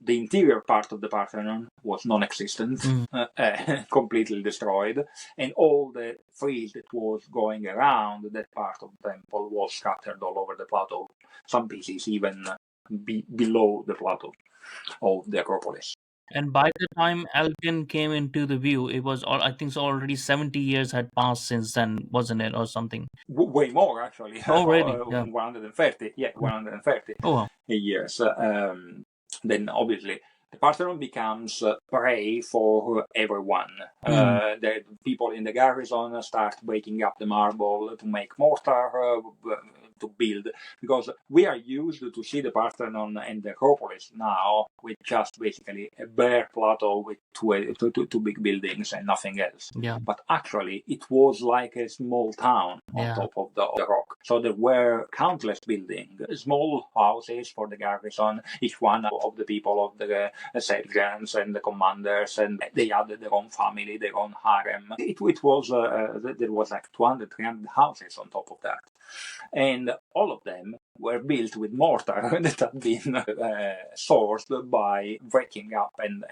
the interior part of the Parthenon was non-existent, completely destroyed, and all the frieze that was going around that part of the temple was scattered all over the plateau. Some pieces even below the plateau of the Acropolis. And by the time Elgin came into the view, it was all, I think so already 70 years had passed since then, wasn't it, or something? Way more, actually. Oh, really? Yeah. 130, yeah, 130 Oh, wow. years. Then obviously the Parthenon becomes prey for everyone. The people in the garrison start breaking up the marble to make mortar, to build, because we are used to see the Parthenon and the Acropolis now with just basically a bare plateau with two big buildings and nothing else. Yeah. But actually, it was like a small town on Yeah. top of the rock. So there were countless buildings, small houses for the garrison, each one of the people of the sergeants and the commanders, and they had their own family, their own harem. It was, there was like 200, 300 houses on top of that. And all of them were built with mortar that had been sourced by breaking up and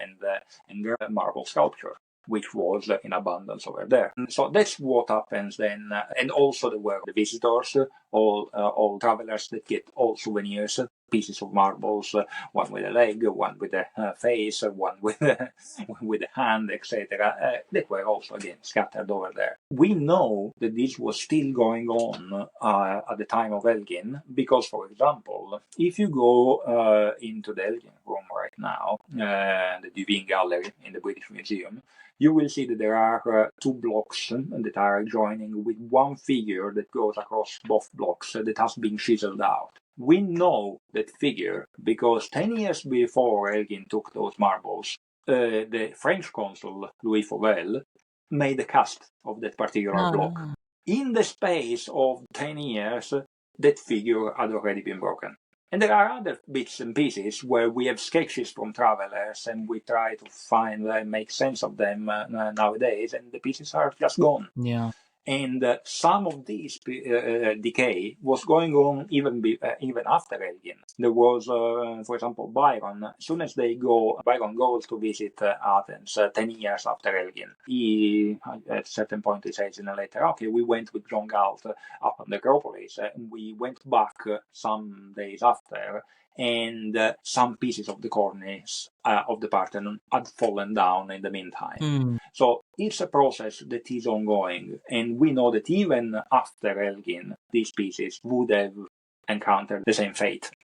marble sculpture, which was in abundance over there. So that's what happens then. And also there were the visitors, all travelers that get all souvenirs, pieces of marbles, one with a leg, one with a face, one with with a hand, etc. That were also again scattered over there. We know that this was still going on at the time of Elgin because, for example, if you go into the Elgin room right now, the Duveen Gallery in the British Museum, you will see that there are two blocks that are joining with one figure that goes across both blocks that has been chiseled out. We know that figure because 10 years before Elgin took those marbles, the French consul, Louis Fauvel, made a cast of that particular block. In the space of 10 years, that figure had already been broken. And there are other bits and pieces where we have sketches from travelers and we try to find and make sense of them nowadays, and the pieces are just gone. Yeah. And some of this decay was going on even after Elgin. There was, for example, Byron. As soon as Byron goes to visit Athens 10 years after Elgin. He, at a certain point, he says in a letter, okay, we went with John Galt up on the Acropolis. We went back some days after, and some pieces of the cornice of the Parthenon had fallen down in the meantime. So it's a process that is ongoing, and we know that even after Elgin, these pieces would have encountered the same fate.